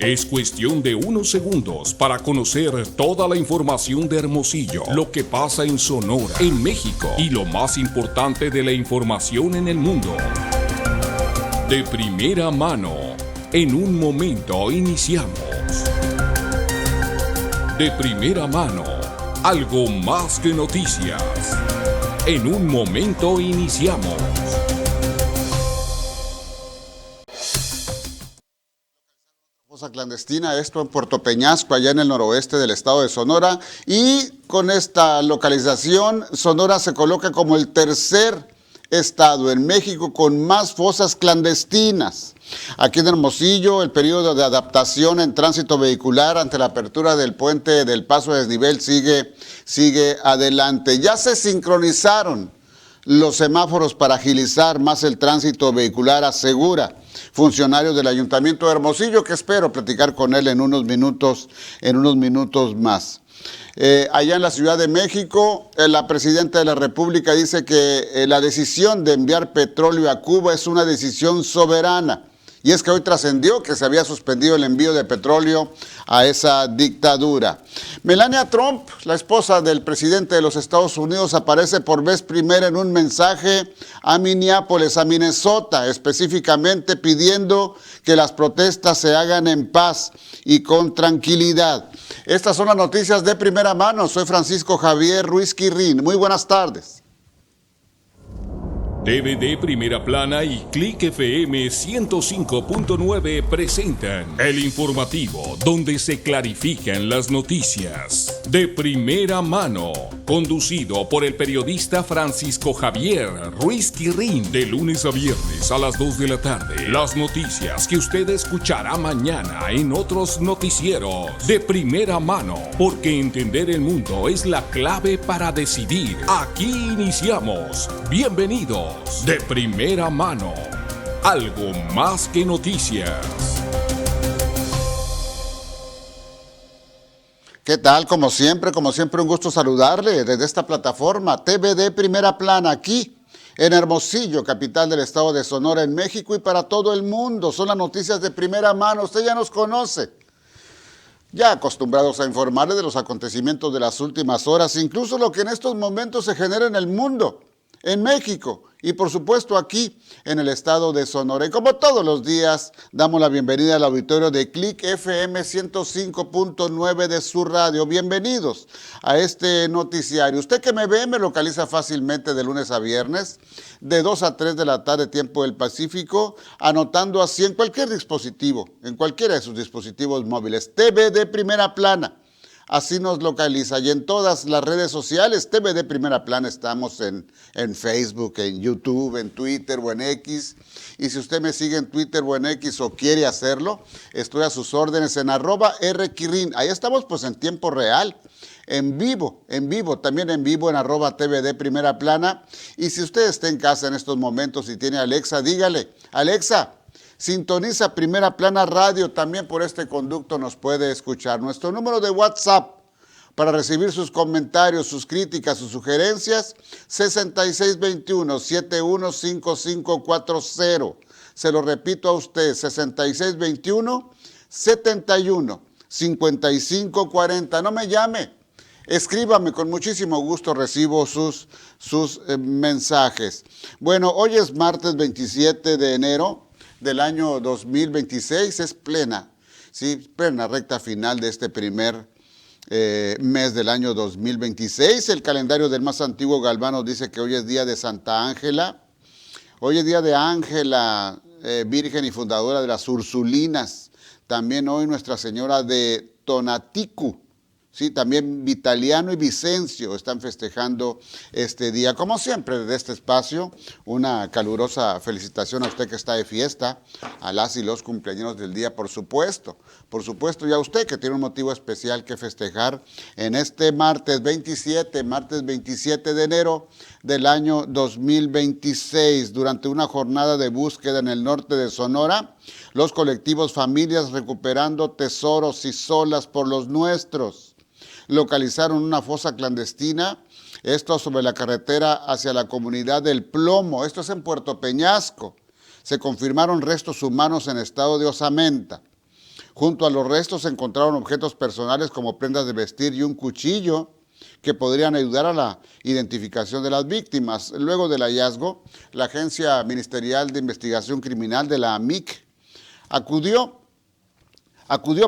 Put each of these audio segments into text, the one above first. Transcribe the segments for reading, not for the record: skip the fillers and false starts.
Es cuestión de unos segundos para conocer toda la información de Hermosillo, lo que pasa en Sonora, en México y lo más importante de la información en el mundo. De primera mano, en un momento iniciamos. De primera mano, algo más que noticias. En un momento iniciamos. Fosa clandestina, esto en Puerto Peñasco, allá en el noroeste del estado de Sonora, y con esta localización, Sonora se coloca como el tercer estado en México con más fosas clandestinas. Aquí en Hermosillo, el periodo de adaptación en tránsito vehicular ante la apertura del puente del paso de desnivel sigue adelante. Ya se sincronizaron los semáforos para agilizar más el tránsito vehicular, asegura funcionario del Ayuntamiento de Hermosillo, que espero platicar con él en unos minutos más. Allá en la Ciudad de México, la presidenta de la República dice que la decisión de enviar petróleo a Cuba es una decisión soberana. Y es que hoy trascendió que se había suspendido el envío de petróleo a esa dictadura. Melania Trump, la esposa del presidente de los Estados Unidos, aparece por vez primera en un mensaje a Minneapolis, a Minnesota, específicamente pidiendo que las protestas se hagan en paz y con tranquilidad. Estas son las noticias de primera mano. Soy Francisco Javier Ruiz Quirrín. Muy buenas tardes. DVD Primera Plana y Click FM 105.9 presentan el informativo donde se clarifican las noticias. De primera mano, conducido por el periodista Francisco Javier Ruiz Quirrín, de lunes a viernes a las 2 de la tarde. Las noticias que usted escuchará mañana en otros noticieros. De primera mano, porque entender el mundo es la clave para decidir. Aquí iniciamos. Bienvenidos. De primera mano, algo más que noticias. ¿Qué tal? Como siempre, un gusto saludarle desde esta plataforma TVD Primera Plana, aquí en Hermosillo, capital del estado de Sonora, en México, y para todo el mundo. Son las noticias de primera mano, usted ya nos conoce. Ya acostumbrados a informarle de los acontecimientos de las últimas horas, incluso lo que en estos momentos se genera en el mundo, en México y por supuesto aquí en el estado de Sonora. Y como todos los días, damos la bienvenida al auditorio de Click FM 105.9 de su radio. Bienvenidos a este noticiario. Usted que me ve, me localiza fácilmente de lunes a viernes, de 2 a 3 de la tarde, tiempo del Pacífico, anotando así en cualquier dispositivo, en cualquiera de sus dispositivos móviles. TV de Primera Plana. Así nos localiza, y en todas las redes sociales, TV de Primera Plana, estamos en Facebook, en YouTube, en Twitter o en X. Y si usted me sigue en Twitter o en X o quiere hacerlo, estoy a sus órdenes en @rquirrin. Ahí estamos pues en tiempo real, en vivo, también en vivo en @TV de Primera Plana. Y si usted está en casa en estos momentos y tiene Alexa, dígale, Alexa, sintoniza Primera Plana Radio, también por este conducto nos puede escuchar. Nuestro número de WhatsApp para recibir sus comentarios, sus críticas, sus sugerencias, 6621-715540. Se lo repito a usted, 6621-715540. No me llame, escríbame, con muchísimo gusto recibo sus mensajes. Bueno, hoy es martes 27 de enero. Del año 2026, es plena recta final de este primer mes del año 2026. El calendario del más antiguo Galvano dice que hoy es día de Santa Ángela. Hoy es día de Ángela, virgen y fundadora de las Ursulinas. También hoy Nuestra Señora de Tonaticuh. Sí, también Vitaliano y Vicencio están festejando este día. Como siempre, desde este espacio, una calurosa felicitación a usted que está de fiesta, a las y los cumpleaños del día, por supuesto, y a usted que tiene un motivo especial que festejar en este martes 27 de enero del año 2026. Durante una jornada de búsqueda en el norte de Sonora, los colectivos Familias Recuperando Tesoros y Solas por los Nuestros localizaron una fosa clandestina, esto sobre la carretera hacia la comunidad del Plomo, esto es en Puerto Peñasco. Se confirmaron restos humanos en estado de osamenta. Junto a los restos se encontraron objetos personales como prendas de vestir y un cuchillo que podrían ayudar a la identificación de las víctimas. Luego del hallazgo, la Agencia Ministerial de Investigación Criminal de la AMIC acudió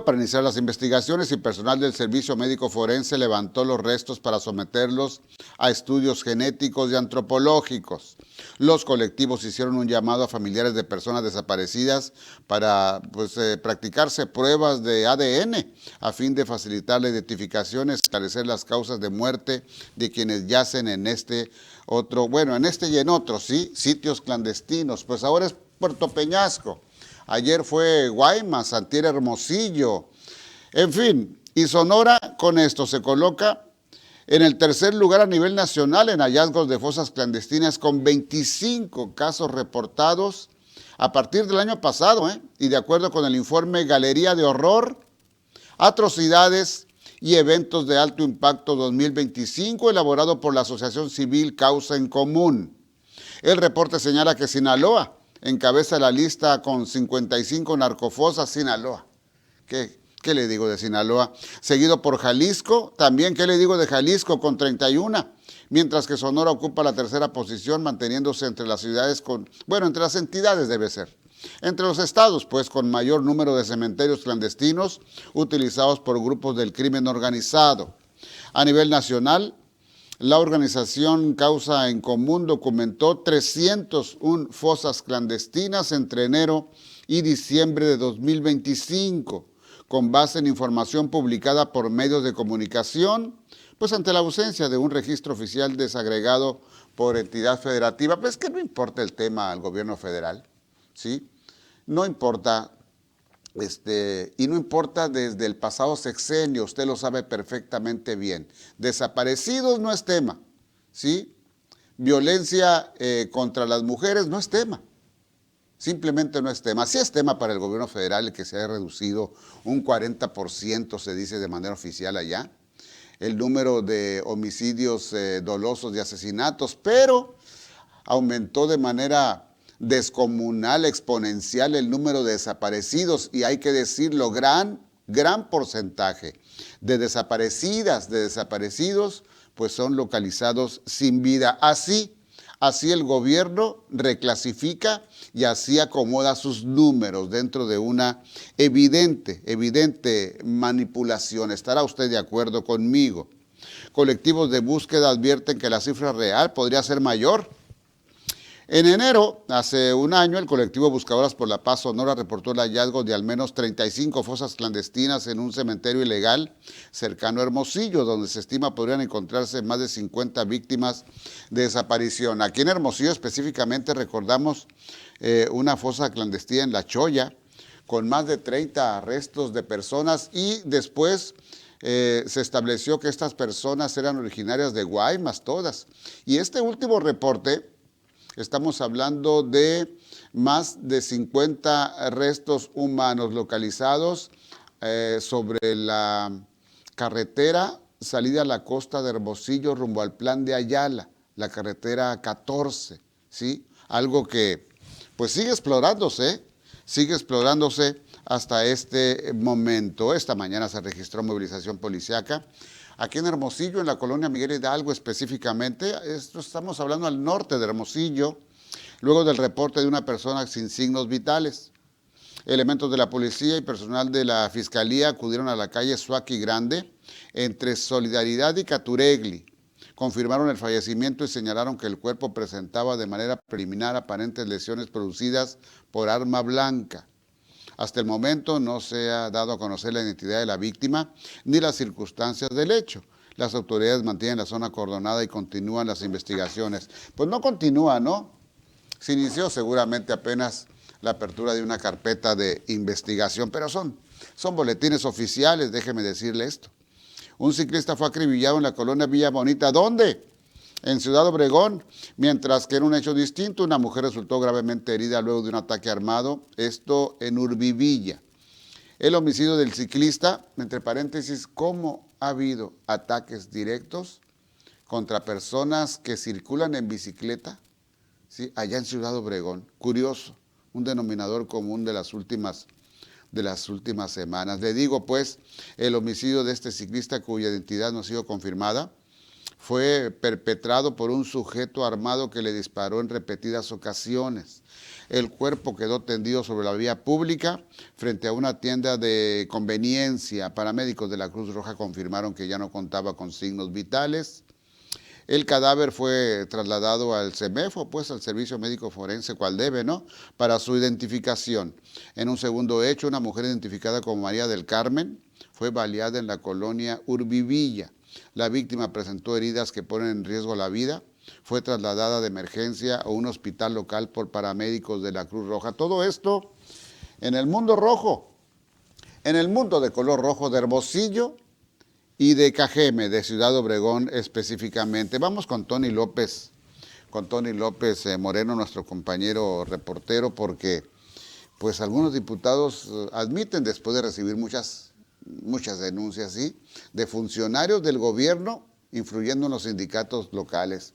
para iniciar las investigaciones y personal del Servicio Médico Forense levantó los restos para someterlos a estudios genéticos y antropológicos. Los colectivos hicieron un llamado a familiares de personas desaparecidas para practicarse pruebas de ADN a fin de facilitar la identificación y esclarecer las causas de muerte de quienes yacen en este y en otros, ¿sí? Sitios clandestinos. Pues ahora es Puerto Peñasco. Ayer fue Guaymas, antier Hermosillo. En fin, y Sonora con esto se coloca en el tercer lugar a nivel nacional en hallazgos de fosas clandestinas con 25 casos reportados a partir del año pasado, y de acuerdo con el informe Galería de Horror, Atrocidades y Eventos de Alto Impacto 2025, elaborado por la Asociación Civil Causa en Común. El reporte señala que Sinaloa encabeza la lista con 55 narcofosas. Sinaloa. ¿Qué le digo de Sinaloa? Seguido por Jalisco, también ¿qué le digo de Jalisco? Con 31, mientras que Sonora ocupa la tercera posición, manteniéndose entre las ciudades entre las entidades debe ser. Entre los estados, pues, con mayor número de cementerios clandestinos utilizados por grupos del crimen organizado. A nivel nacional, la organización Causa en Común documentó 301 fosas clandestinas entre enero y diciembre de 2025, con base en información publicada por medios de comunicación, pues ante la ausencia de un registro oficial desagregado por entidad federativa. Pues que no importa el tema al gobierno federal, ¿sí? No importa. Y no importa desde el pasado sexenio, usted lo sabe perfectamente bien. Desaparecidos no es tema, ¿sí? Violencia contra las mujeres no es tema, simplemente no es tema. Sí es tema para el gobierno federal el que se haya reducido un 40%, se dice de manera oficial allá, el número de homicidios dolosos y asesinatos, pero aumentó de manera descomunal, exponencial el número de desaparecidos, y hay que decirlo, gran porcentaje de desaparecidas, de desaparecidos, pues son localizados sin vida. Así el gobierno reclasifica y así acomoda sus números dentro de una evidente manipulación. ¿Estará usted de acuerdo conmigo? Colectivos de búsqueda advierten que la cifra real podría ser mayor. En enero, hace un año, el colectivo Buscadoras por la Paz Sonora reportó el hallazgo de al menos 35 fosas clandestinas en un cementerio ilegal cercano a Hermosillo, donde se estima podrían encontrarse más de 50 víctimas de desaparición. Aquí en Hermosillo específicamente recordamos una fosa clandestina en La Choya, con más de 30 restos de personas, y después se estableció que estas personas eran originarias de Guaymas, todas. Y este último reporte, estamos hablando de más de 50 restos humanos localizados sobre la carretera salida a la costa de Hermosillo rumbo al Plan de Ayala, la carretera 14, ¿sí? Algo que pues sigue explorándose hasta este momento. Esta mañana se registró movilización policíaca aquí en Hermosillo, en la colonia Miguel Hidalgo específicamente. Estamos hablando al norte de Hermosillo, luego del reporte de una persona sin signos vitales. Elementos de la policía y personal de la fiscalía acudieron a la calle Suaki Grande, entre Solidaridad y Caturegli. Confirmaron el fallecimiento y señalaron que el cuerpo presentaba de manera preliminar aparentes lesiones producidas por arma blanca. Hasta el momento no se ha dado a conocer la identidad de la víctima ni las circunstancias del hecho. Las autoridades mantienen la zona acordonada y continúan las investigaciones. Pues no continúa, ¿no? Se inició seguramente apenas la apertura de una carpeta de investigación, pero son boletines oficiales, déjeme decirle esto. Un ciclista fue acribillado en la colonia Villa Bonita. ¿Dónde? En Ciudad Obregón, mientras que en un hecho distinto, una mujer resultó gravemente herida luego de un ataque armado, esto en Urbivilla. El homicidio del ciclista, entre paréntesis, ¿cómo ha habido ataques directos contra personas que circulan en bicicleta? ¿Sí? Allá en Ciudad Obregón. Curioso, un denominador común de las últimas de las últimas semanas. Le digo, pues, el homicidio de este ciclista cuya identidad no ha sido confirmada fue perpetrado por un sujeto armado que le disparó en repetidas ocasiones. El cuerpo quedó tendido sobre la vía pública frente a una tienda de conveniencia. Paramédicos de la Cruz Roja confirmaron que ya no contaba con signos vitales. El cadáver fue trasladado al CEMEFO, pues al Servicio Médico Forense, cual debe, ¿no?, para su identificación. En un segundo hecho, una mujer identificada como María del Carmen fue baleada en la colonia Urbivilla. La víctima presentó heridas que ponen en riesgo la vida. Fue trasladada de emergencia a un hospital local por paramédicos de la Cruz Roja. Todo esto en el mundo rojo, en el mundo de color rojo de Hermosillo y de Cajeme, de Ciudad Obregón específicamente. Vamos con Tony López Moreno, nuestro compañero reportero, porque pues algunos diputados admiten, después de recibir muchas denuncias, ¿sí?, de funcionarios del gobierno influyendo en los sindicatos locales.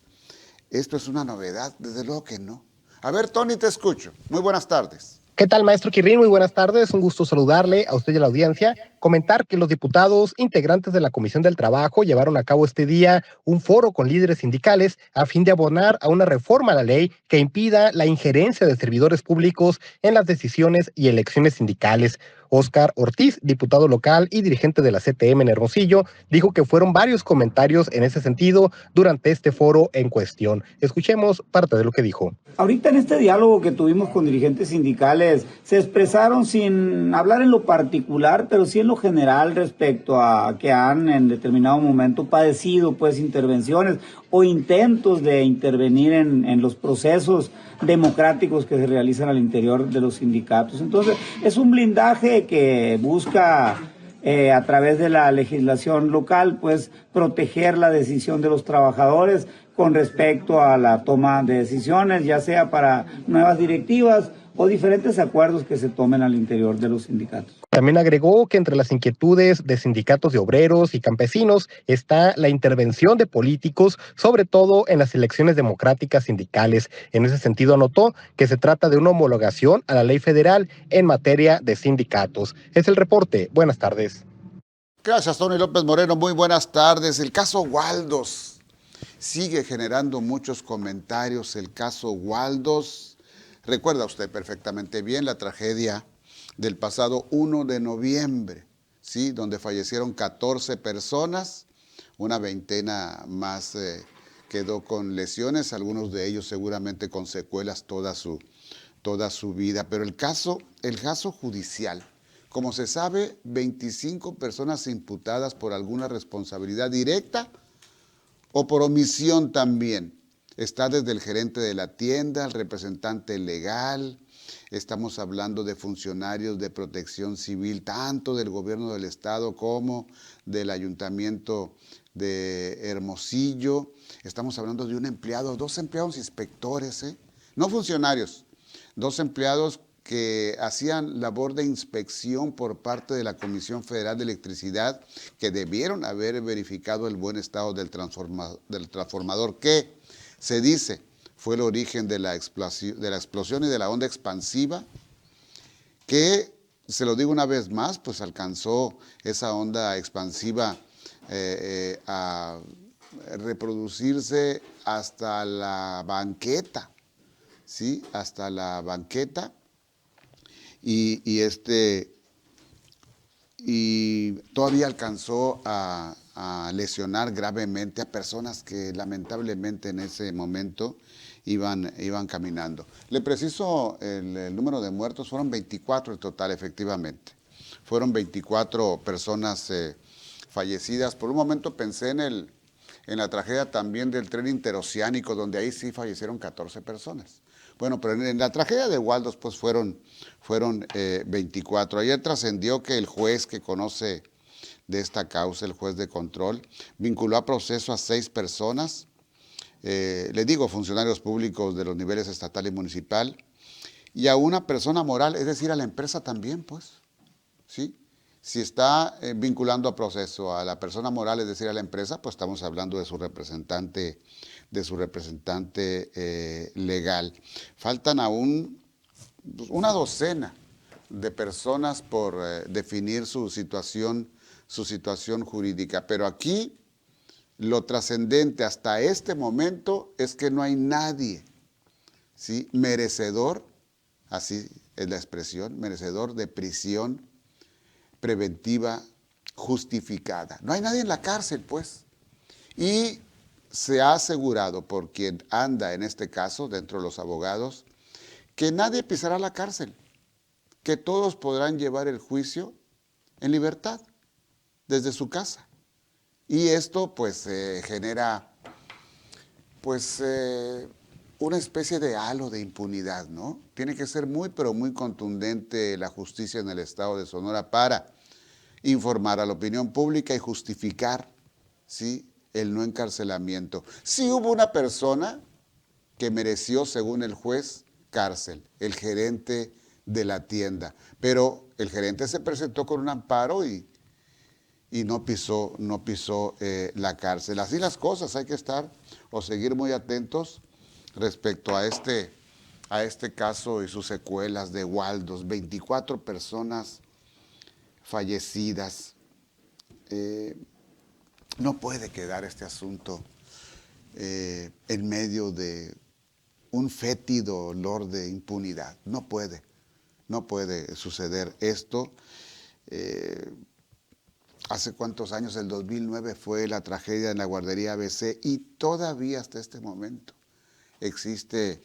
¿Esto es una novedad? Desde luego que no. A ver, Tony, te escucho. Muy buenas tardes. ¿Qué tal, maestro Quirrín? Muy buenas tardes, un gusto saludarle a usted y a la audiencia. Comentar que los diputados integrantes de la Comisión del Trabajo llevaron a cabo este día un foro con líderes sindicales a fin de abonar a una reforma a la ley que impida la injerencia de servidores públicos en las decisiones y elecciones sindicales. Óscar Ortiz, diputado local y dirigente de la CTM en Hermosillo, dijo que fueron varios comentarios en ese sentido durante este foro en cuestión. Escuchemos parte de lo que dijo. Ahorita en este diálogo que tuvimos con dirigentes sindicales, se expresaron sin hablar en lo particular, pero sí en lo general respecto a que han en determinado momento padecido pues intervenciones o intentos de intervenir en los procesos democráticos que se realizan al interior de los sindicatos. Entonces, es un blindaje que busca a través de la legislación local, pues proteger la decisión de los trabajadores con respecto a la toma de decisiones, ya sea para nuevas directivas o diferentes acuerdos que se tomen al interior de los sindicatos. También agregó que entre las inquietudes de sindicatos de obreros y campesinos está la intervención de políticos, sobre todo en las elecciones democráticas sindicales. En ese sentido, anotó que se trata de una homologación a la ley federal en materia de sindicatos. Es el reporte. Buenas tardes. Gracias, Tony López Moreno. Muy buenas tardes. El caso Waldos sigue generando muchos comentarios. El caso Waldos, recuerda usted perfectamente bien la tragedia del pasado 1 de noviembre, ¿sí?, donde fallecieron 14 personas, una veintena más quedó con lesiones, algunos de ellos seguramente con secuelas toda su vida. Pero el caso judicial, como se sabe, 25 personas imputadas por alguna responsabilidad directa o por omisión también. Está desde el gerente de la tienda, el representante legal. Estamos hablando de funcionarios de protección civil, tanto del gobierno del estado como del ayuntamiento de Hermosillo. Estamos hablando de un empleado, 2 empleados inspectores, no funcionarios, 2 empleados que hacían labor de inspección por parte de la Comisión Federal de Electricidad, que debieron haber verificado el buen estado del transformador, que se dice fue el origen de la explosión y de la onda expansiva, que, se lo digo una vez más, pues alcanzó esa onda expansiva a reproducirse hasta la banqueta, ¿sí?, hasta la banqueta, y todavía alcanzó a lesionar gravemente a personas que lamentablemente en ese momento iban caminando. Le preciso el número de muertos, fueron 24 en total, efectivamente. Fueron 24 personas fallecidas. Por un momento pensé en la tragedia también del tren interoceánico, donde ahí sí fallecieron 14 personas. Bueno, pero en la tragedia de Waldos pues fueron 24. Ayer trascendió que el juez que conoce de esta causa, el juez de control, vinculó a proceso a 6 personas, le digo funcionarios públicos de los niveles estatal y municipal, y a una persona moral, es decir, a la empresa también, pues, ¿sí? Si está vinculando a proceso a la persona moral, es decir, a la empresa, pues estamos hablando de su representante legal. Faltan aún una de personas por definir su situación jurídica. Pero aquí lo trascendente hasta este momento es que no hay nadie, ¿sí?, merecedor, así es la expresión, merecedor de prisión preventiva justificada. No hay nadie en la cárcel, pues. Y se ha asegurado por quien anda en este caso, dentro de los abogados, que nadie pisará la cárcel, que todos podrán llevar el juicio en libertad, desde su casa. Y esto pues genera pues una especie de halo de impunidad, ¿no? Tiene que ser muy, pero muy contundente la justicia en el estado de Sonora para informar a la opinión pública y justificar, ¿sí?, el no encarcelamiento. Sí hubo una persona que mereció, según el juez, cárcel, el gerente de la tienda, pero el gerente se presentó con un amparo y no pisó la cárcel. Así las cosas, hay que estar o seguir muy atentos respecto a este caso y sus secuelas de Waldos. 24 personas fallecidas. No puede quedar este asunto en medio de un fétido olor de impunidad. No puede suceder esto. Hace cuántos años, el 2009, fue la tragedia en la guardería ABC y todavía hasta este momento existe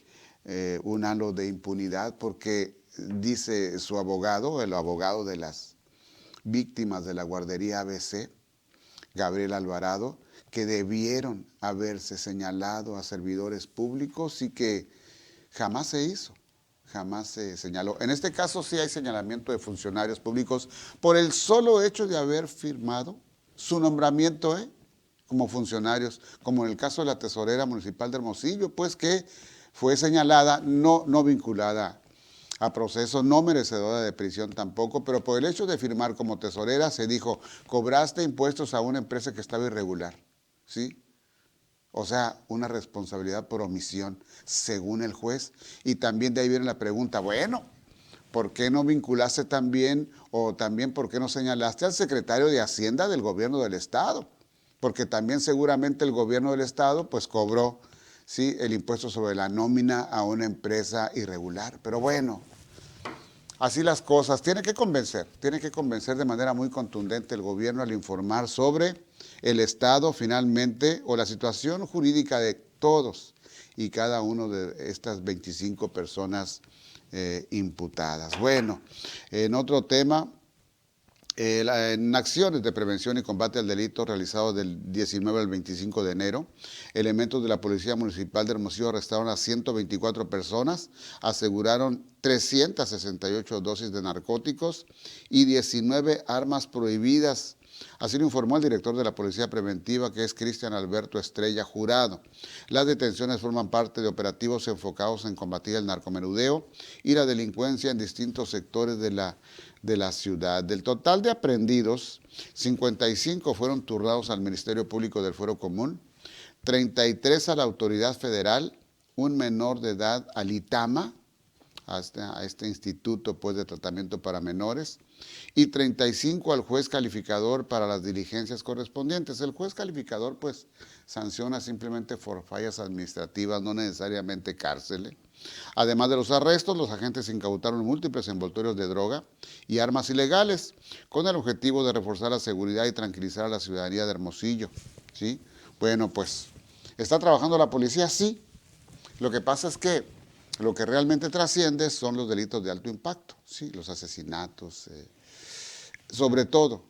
un halo de impunidad porque dice su abogado, el abogado de las víctimas de la guardería ABC, Gabriel Alvarado, que debieron haberse señalado a servidores públicos y que jamás se hizo, jamás se señaló. En este caso sí hay señalamiento de funcionarios públicos por el solo hecho de haber firmado su nombramiento como funcionarios, como en el caso de la tesorera municipal de Hermosillo, pues que fue señalada, no vinculada a proceso, no merecedora de prisión tampoco, pero por el hecho de firmar como tesorera se dijo, cobraste impuestos a una empresa que estaba irregular, ¿sí? O sea, una responsabilidad por omisión, según el juez. Y también de ahí viene la pregunta, bueno, ¿por qué no vinculaste también, o también por qué no señalaste al secretario de Hacienda del gobierno del estado? Porque también seguramente el gobierno del estado pues cobró, ¿sí?, el impuesto sobre la nómina a una empresa irregular. Pero bueno, así las cosas. Tiene que convencer de manera muy contundente el gobierno al informar sobre el estado finalmente o la situación jurídica de todos y cada uno de estas 25 personas imputadas. Bueno, en otro tema, en acciones de prevención y combate al delito realizados del 19 al 25 de enero, elementos de la Policía Municipal de Hermosillo arrestaron a 124 personas, aseguraron 368 dosis de narcóticos y 19 armas prohibidas. Así lo informó el director de la Policía Preventiva, que es Cristian Alberto Estrella Jurado. Las detenciones forman parte de operativos enfocados en combatir el narcomenudeo y la delincuencia en distintos sectores de la ciudad. Del total de aprehendidos, 55 fueron turnados al Ministerio Público del Fuero Común, 33 a la Autoridad Federal, un menor de edad al ITAMA, a este instituto pues, de tratamiento para menores, y 35 al juez calificador para las diligencias correspondientes. El juez calificador pues sanciona simplemente por fallas administrativas, no necesariamente cárcel. Además de los arrestos, los agentes incautaron múltiples envoltorios de droga y armas ilegales con el objetivo de reforzar la seguridad y tranquilizar a la ciudadanía de Hermosillo, ¿sí? Bueno, pues, ¿está trabajando la policía? Sí. Lo que pasa es que lo que realmente trasciende son los delitos de alto impacto, ¿sí? Los asesinatos, sobre todo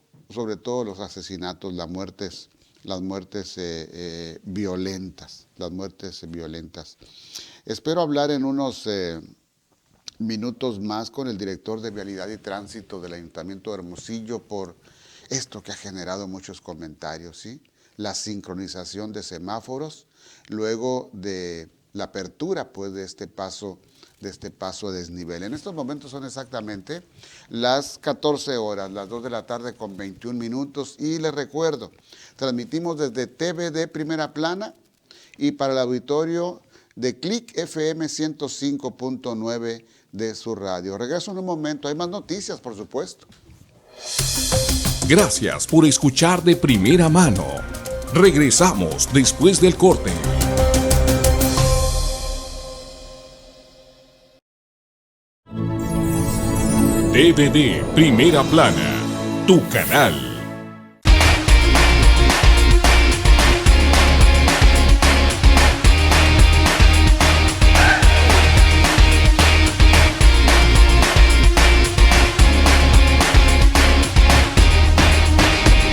los asesinatos, las muertes violentas, Espero hablar en unos minutos más con el director de Vialidad y Tránsito del Ayuntamiento de Hermosillo por esto que ha generado muchos comentarios, ¿sí? La sincronización de semáforos luego de la apertura pues, de este paso a desnivel. En estos momentos son exactamente las 14 horas, las 2 de la tarde con 21 minutos y les recuerdo, transmitimos desde TVD Primera Plana y para el auditorio de Click FM 105.9 de su radio. Regreso en un momento, hay más noticias, por supuesto. Gracias por escuchar de primera mano. Regresamos después del corte. DVD Primera Plana, tu canal.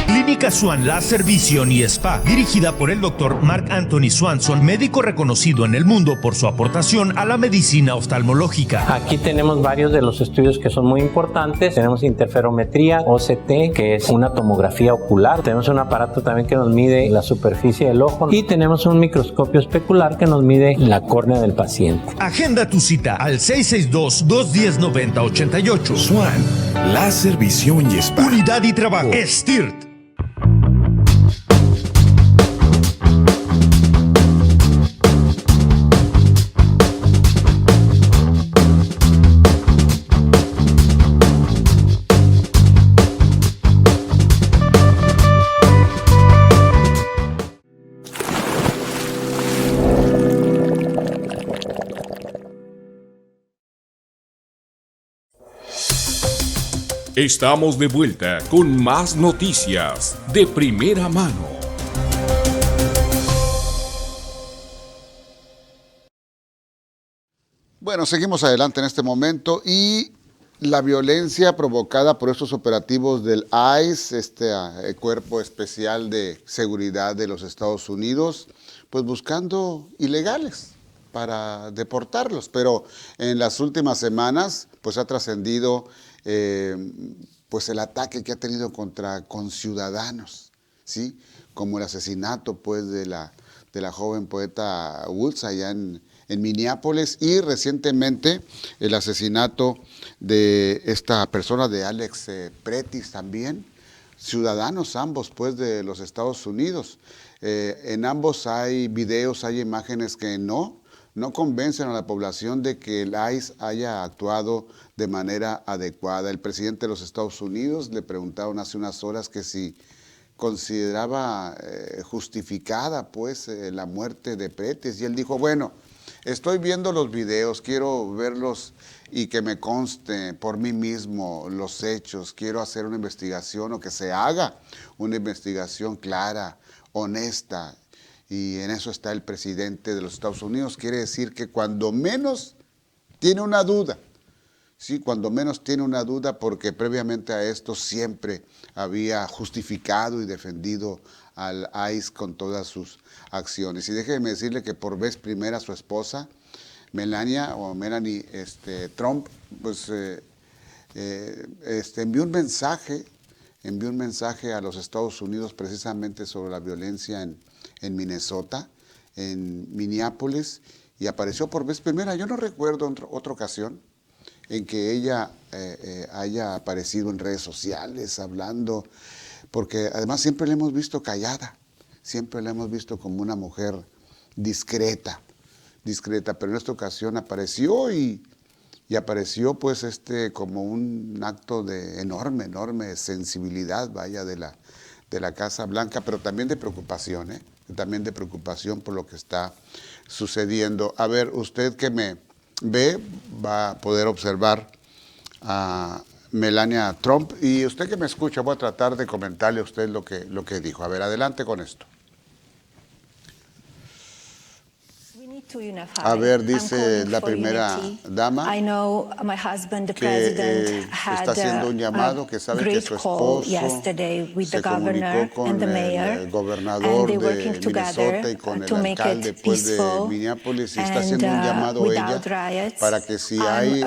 Clínica Swan Láser Visión y Spa, dirigida por el Dr. Mark Anthony Swanson, médico reconocido en el mundo por su aportación a la medicina oftalmológica. Aquí tenemos varios de los estudios que son muy importantes. Tenemos interferometría, OCT, que es una tomografía ocular. Tenemos un aparato también que nos mide la superficie del ojo y tenemos un microscopio especular que nos mide la córnea del paciente. Agenda tu cita al 662-210-9088. Swan Láser Visión y Spa. Unidad y trabajo. STIRT. Estamos de vuelta con más noticias de primera mano. Bueno, seguimos adelante en este momento y la violencia provocada por estos operativos del ICE, Cuerpo Especial de Seguridad de los Estados Unidos, pues buscando ilegales para deportarlos, pero en las últimas semanas pues ha trascendido pues el ataque que ha tenido contra conciudadanos, ¿sí? Como el asesinato pues de la joven poeta Woods allá en Minneapolis y recientemente el asesinato de esta persona de Alex Pretis también, ciudadanos ambos pues de los Estados Unidos. En ambos hay videos, hay imágenes que no convencen a la población de que el ICE haya actuado de manera adecuada. El presidente de los Estados Unidos le preguntaron hace unas horas que si consideraba justificada pues la muerte de Pretis y él dijo, bueno, estoy viendo los videos, quiero verlos y que me conste por mí mismo los hechos, quiero hacer una investigación o que se haga una investigación clara, honesta. Y en eso está el presidente de los Estados Unidos. Quiere decir que cuando menos tiene una duda, sí, cuando menos tiene una duda, porque previamente a esto siempre había justificado y defendido al ICE con todas sus acciones. Y déjeme decirle que por vez primera su esposa, Melania Trump, pues envió un mensaje a los Estados Unidos precisamente sobre la violencia en Minnesota, en Minneapolis, y apareció por vez primera. Yo no recuerdo otra ocasión en que ella haya aparecido en redes sociales hablando, porque además siempre la hemos visto callada, siempre la hemos visto como una mujer discreta, pero en esta ocasión apareció y apareció pues como un acto de enorme sensibilidad, vaya, de la Casa Blanca, pero también de preocupación, también de preocupación por lo que está sucediendo. A ver, usted que me ve va a poder observar a Melania Trump y usted que me escucha voy a tratar de comentarle a usted lo que dijo. A ver, adelante con esto. A ver, dice la primera dama que está haciendo un llamado, que sabe que su esposo se comunicó con el gobernador de Minnesota y con el alcalde pues, de Minneapolis y está haciendo un llamado ella para que si hay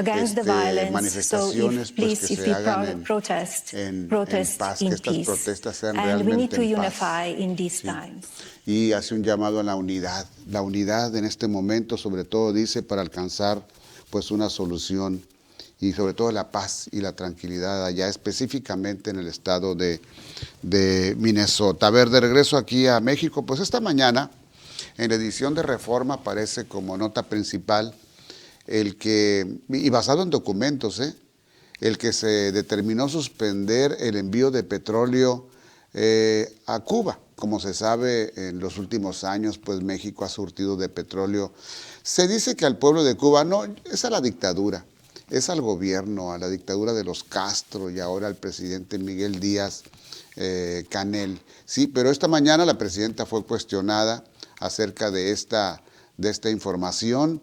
manifestaciones pues que se hagan en paz, que estas protestas sean realmente en paz. ¿Sí? Y hace un llamado a la unidad en este momento, sobre todo dice, para alcanzar pues una solución y sobre todo la paz y la tranquilidad allá, específicamente en el estado de Minnesota. A ver, de regreso aquí a México, pues esta mañana en la edición de Reforma aparece como nota principal y basado en documentos, el que se determinó suspender el envío de petróleo a Cuba. Como se sabe, en los últimos años, pues México ha surtido de petróleo. Se dice que al pueblo de Cuba, no, es a la dictadura, es al gobierno, a la dictadura de los Castro y ahora al presidente Miguel Díaz Canel. Sí, pero esta mañana la presidenta fue cuestionada acerca de esta información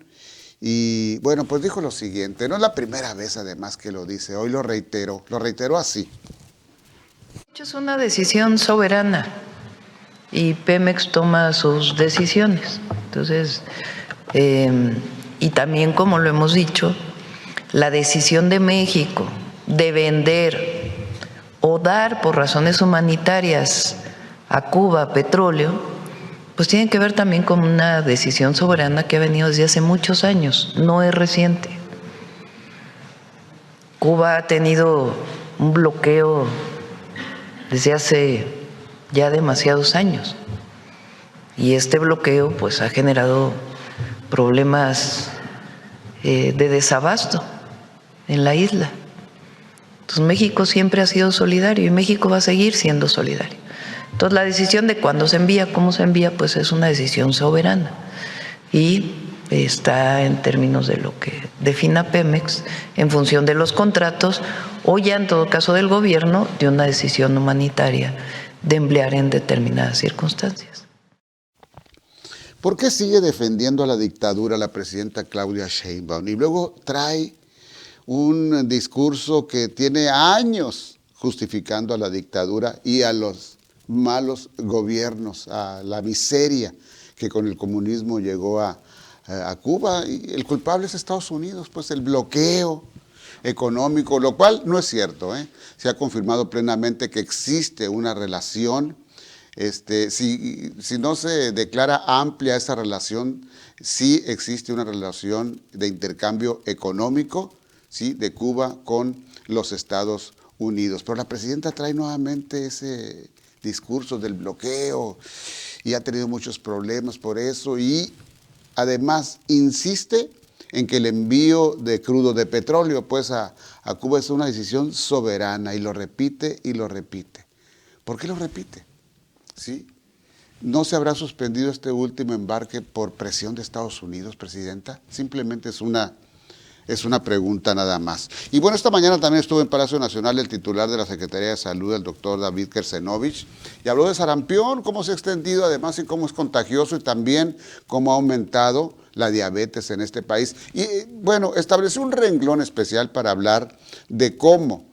y bueno, pues dijo lo siguiente, no es la primera vez además que lo dice, hoy lo reiteró así. Es una decisión soberana y Pemex toma sus decisiones. Entonces, y también, como lo hemos dicho, la decisión de México de vender o dar por razones humanitarias a Cuba petróleo, pues tiene que ver también con una decisión soberana que ha venido desde hace muchos años, no es reciente. Cuba ha tenido un bloqueo desde hace ya demasiados años y este bloqueo pues ha generado problemas de desabasto en la isla. Entonces México siempre ha sido solidario y México va a seguir siendo solidario. Entonces la decisión de cuándo se envía, cómo se envía, pues es una decisión soberana y está en términos de lo que defina Pemex en función de los contratos o ya en todo caso del gobierno de una decisión humanitaria de emplear en determinadas circunstancias. ¿Por qué sigue defendiendo a la dictadura la presidenta Claudia Sheinbaum? Y luego trae un discurso que tiene años justificando a la dictadura y a los malos gobiernos, a la miseria que con el comunismo llegó a Cuba. Y el culpable es Estados Unidos, pues el bloqueo económico, lo cual no es cierto, Se ha confirmado plenamente que existe una relación. Si no se declara amplia esa relación, sí existe una relación de intercambio económico, ¿sí?, de Cuba con los Estados Unidos. Pero la presidenta trae nuevamente ese discurso del bloqueo y ha tenido muchos problemas por eso y además insiste en que el envío de crudo de petróleo pues a Cuba es una decisión soberana y lo repite y lo repite. ¿Por qué lo repite? ¿Sí? ¿No se habrá suspendido este último embarque por presión de Estados Unidos, presidenta? Simplemente es una pregunta nada más. Y bueno, esta mañana también estuvo en Palacio Nacional el titular de la Secretaría de Salud, el doctor David Kersenovich, y habló de sarampión, cómo se ha extendido además y cómo es contagioso y también cómo ha aumentado la diabetes en este país. Y bueno, estableció un renglón especial para hablar de cómo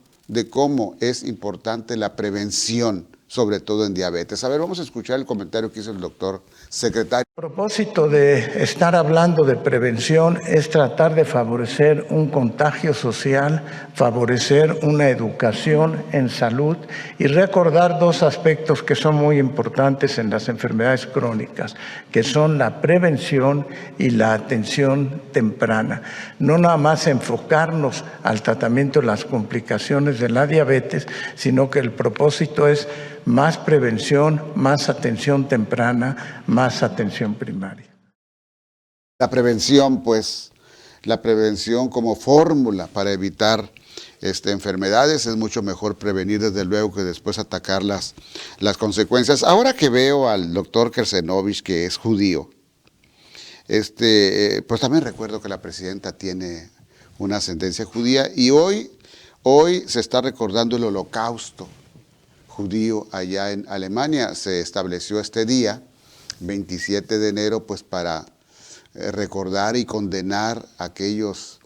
es importante la prevención, sobre todo en diabetes. A ver, vamos a escuchar el comentario que hizo el doctor secretario. El propósito de estar hablando de prevención es tratar de favorecer un contagio social, favorecer una educación en salud y recordar dos aspectos que son muy importantes en las enfermedades crónicas, que son la prevención y la atención temprana. No nada más enfocarnos al tratamiento de las complicaciones de la diabetes, sino que el propósito es más prevención, más atención temprana, más atención primaria. La prevención, pues, la prevención como fórmula para evitar enfermedades, es mucho mejor prevenir desde luego que después atacar las consecuencias. Ahora que veo al doctor Kersenovich, que es judío, pues también recuerdo que la presidenta tiene una ascendencia judía y hoy se está recordando el Holocausto judío allá en Alemania. Se estableció este día, 27 de enero, pues para recordar y condenar aquellos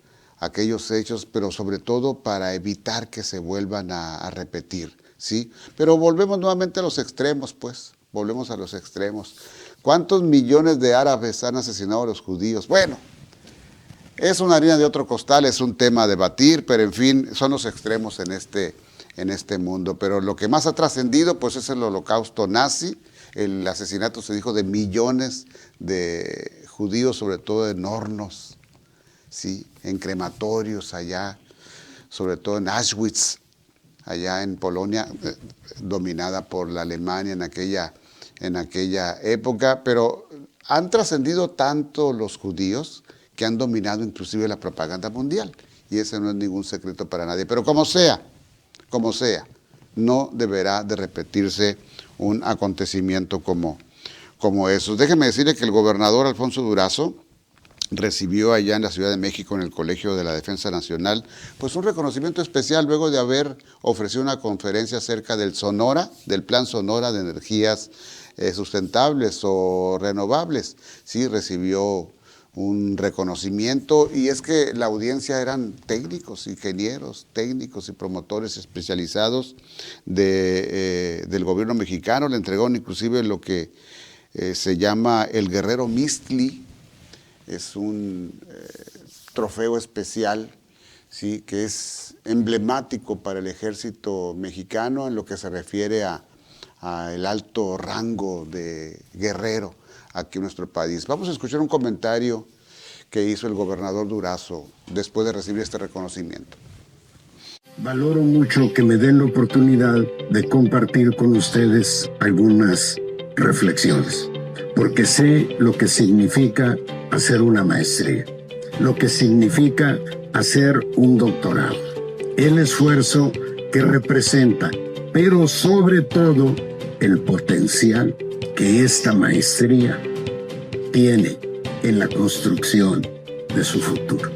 hechos, pero sobre todo para evitar que se vuelvan a repetir, ¿sí? Pero volvemos nuevamente a los extremos, pues, volvemos a los extremos. ¿Cuántos millones de árabes han asesinado a los judíos? Bueno, es una harina de otro costal, es un tema a debatir, pero en fin, son los extremos en este mundo. Pero lo que más ha trascendido pues es el holocausto nazi, el asesinato, se dijo, de millones de judíos, sobre todo en hornos, ¿sí?, en crematorios allá, sobre todo en Auschwitz, allá en Polonia, dominada por la Alemania en aquella época. Pero han trascendido tanto los judíos que han dominado inclusive la propaganda mundial. Y ese no es ningún secreto para nadie. Pero como sea, no deberá de repetirse un acontecimiento como esos. Déjeme decirle que el gobernador Alfonso Durazo recibió allá en la Ciudad de México, en el Colegio de la Defensa Nacional, pues un reconocimiento especial luego de haber ofrecido una conferencia acerca del Sonora, del Plan Sonora de Energías Sustentables o Renovables. Sí, recibió un reconocimiento, y es que la audiencia eran técnicos, ingenieros, técnicos y promotores especializados del gobierno mexicano. Le entregaron inclusive lo que se llama el Guerrero Mistli. Es un trofeo especial, ¿sí?, que es emblemático para el ejército mexicano en lo que se refiere a el alto rango de guerrero aquí en nuestro país. Vamos a escuchar un comentario que hizo el gobernador Durazo después de recibir este reconocimiento. Valoro mucho que me den la oportunidad de compartir con ustedes algunas reflexiones, porque sé lo que significa hacer una maestría, lo que significa hacer un doctorado, el esfuerzo que representa, pero sobre todo el potencial que esta maestría tiene en la construcción de su futuro.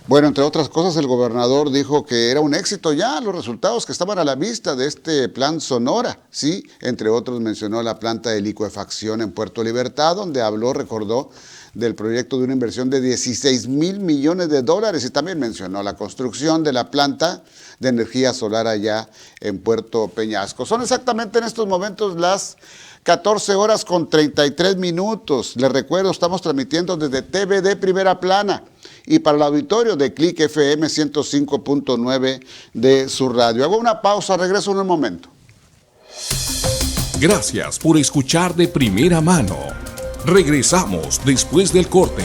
Bueno, entre otras cosas, el gobernador dijo que era un éxito ya los resultados que estaban a la vista de este plan Sonora, ¿sí? Entre otros mencionó la planta de licuefacción en Puerto Libertad, donde recordó del proyecto de una inversión de 16,000 millones de dólares, y también mencionó la construcción de la planta de energía solar allá en Puerto Peñasco. Son exactamente en estos momentos las 14 horas con 33 minutos. Les recuerdo, estamos transmitiendo desde TVD Primera Plana y para el auditorio de Click FM 105.9 de su radio. Hago una pausa, regreso en un momento. Gracias por escuchar de primera mano. Regresamos después del corte.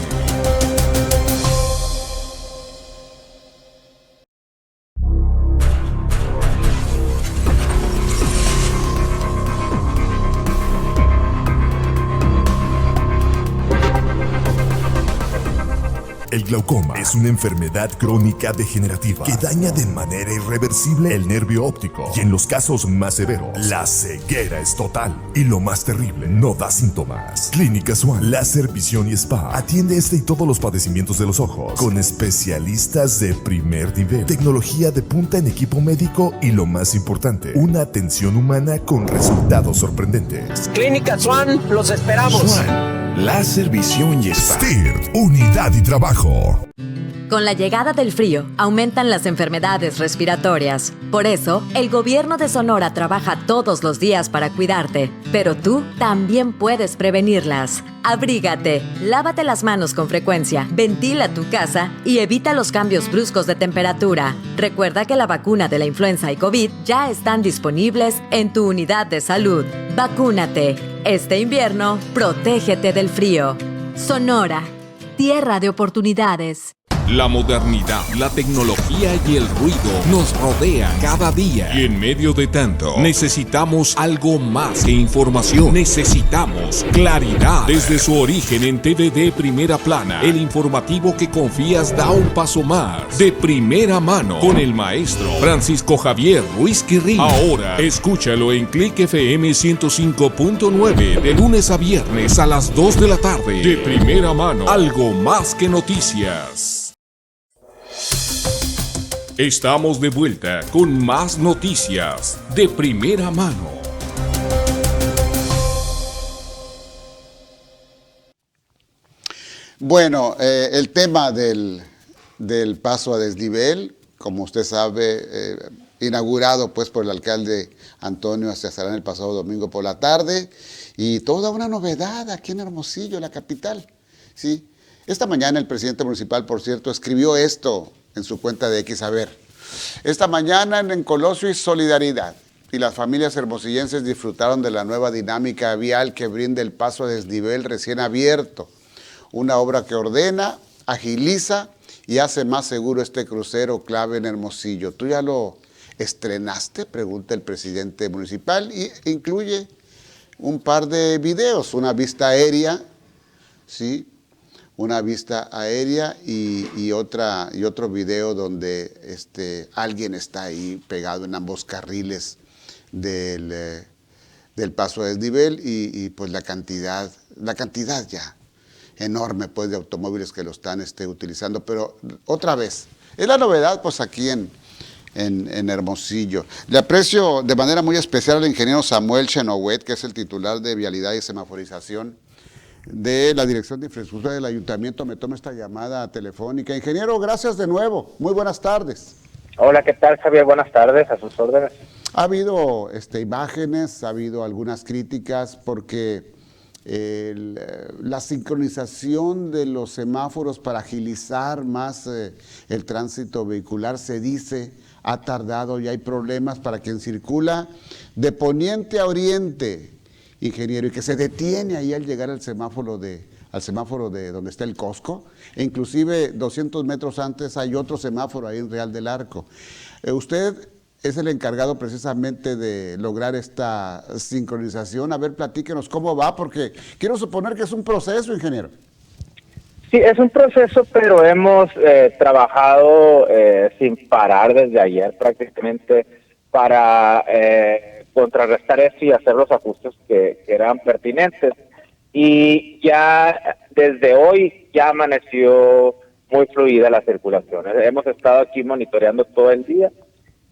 El glaucoma es una enfermedad crónica degenerativa que daña de manera irreversible el nervio óptico y en los casos más severos, la ceguera es total. Y lo más terrible, no da síntomas. Clínica Swan Láser, Visión y Spa atiende este y todos los padecimientos de los ojos con especialistas de primer nivel, tecnología de punta en equipo médico y lo más importante, una atención humana con resultados sorprendentes. Clínica Swan, los esperamos. Swan Láser, Visión y Spa. STIRT, Unidad y Trabajo. Con la llegada del frío, aumentan las enfermedades respiratorias. Por eso, el gobierno de Sonora trabaja todos los días para cuidarte. Pero tú también puedes prevenirlas. Abrígate, lávate las manos con frecuencia, ventila tu casa y evita los cambios bruscos de temperatura. Recuerda que la vacuna de la influenza y COVID ya están disponibles en tu unidad de salud. Vacúnate. Este invierno, protégete del frío. Sonora, tierra de oportunidades. La modernidad, la tecnología y el ruido nos rodean cada día. Y en medio de tanto, necesitamos algo más que información. Necesitamos claridad. Desde su origen en TVD Primera Plana, el informativo que confías da un paso más. De primera mano, con el maestro Francisco Javier Ruiz Quirrín. Ahora, escúchalo en Click FM 105.9, de lunes a viernes a las 2 de la tarde. De primera mano, algo más que noticias. Estamos de vuelta con más noticias de primera mano. Bueno, el tema del paso a desnivel, como usted sabe, inaugurado pues por el alcalde Antonio Astiazarán el pasado domingo por la tarde, y toda una novedad aquí en Hermosillo, la capital, ¿sí? Esta mañana el presidente municipal, por cierto, escribió esto en su cuenta de X. A ver, esta mañana en Colosio y Solidaridad, y las familias hermosillenses disfrutaron de la nueva dinámica vial que brinda el paso a desnivel recién abierto, una obra que ordena, agiliza y hace más seguro este crucero clave en Hermosillo. ¿Tú ya lo estrenaste?, pregunta el presidente municipal, y incluye un par de videos, una vista aérea, ¿sí?, una vista aérea y otro video donde alguien está ahí pegado en ambos carriles del paso de desnivel y pues la cantidad ya enorme pues de automóviles que lo están utilizando. Pero otra vez, es la novedad pues aquí en Hermosillo. Le aprecio de manera muy especial al ingeniero Samuel Chenoweth, que es el titular de Vialidad y Semaforización de la Dirección de Infraestructura del Ayuntamiento. Me toma esta llamada telefónica. Ingeniero, gracias de nuevo. Muy buenas tardes. Hola, ¿qué tal, Javier? Buenas tardes, a sus órdenes. Ha habido imágenes, ha habido algunas críticas porque la sincronización de los semáforos para agilizar más el tránsito vehicular, se dice, ha tardado y hay problemas para quien circula de poniente a oriente, ingeniero, y que se detiene ahí al llegar al semáforo de donde está el Costco, e inclusive 200 metros antes hay otro semáforo ahí en Real del Arco. Usted es el encargado precisamente de lograr esta sincronización. A ver, platíquenos cómo va, porque quiero suponer que es un proceso, ingeniero. Sí, es un proceso, pero hemos trabajado sin parar desde ayer prácticamente para contrarrestar eso y hacer los ajustes que eran pertinentes. Y ya desde hoy ya amaneció muy fluida la circulación. Hemos estado aquí monitoreando todo el día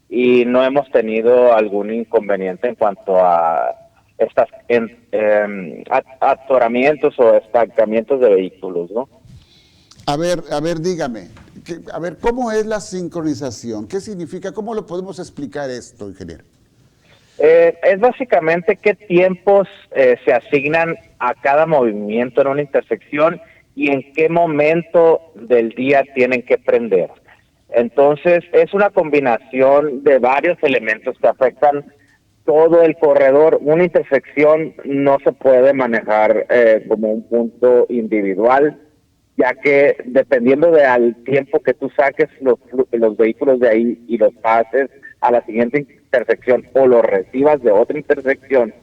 y no hemos tenido algún inconveniente en cuanto a estas atoramientos o estancamientos de vehículos, ¿no? A ver, dígame, ¿cómo es la sincronización? ¿Qué significa? ¿Cómo lo podemos explicar esto, ingeniero? Es básicamente qué tiempos se asignan a cada movimiento en una intersección y en qué momento del día tienen que prender. Entonces, es una combinación de varios elementos que afectan todo el corredor. Una intersección no se puede manejar como un punto individual, ya que dependiendo del tiempo que tú saques los vehículos de ahí y los pases a la siguiente intersección o los recibas de otra intersección,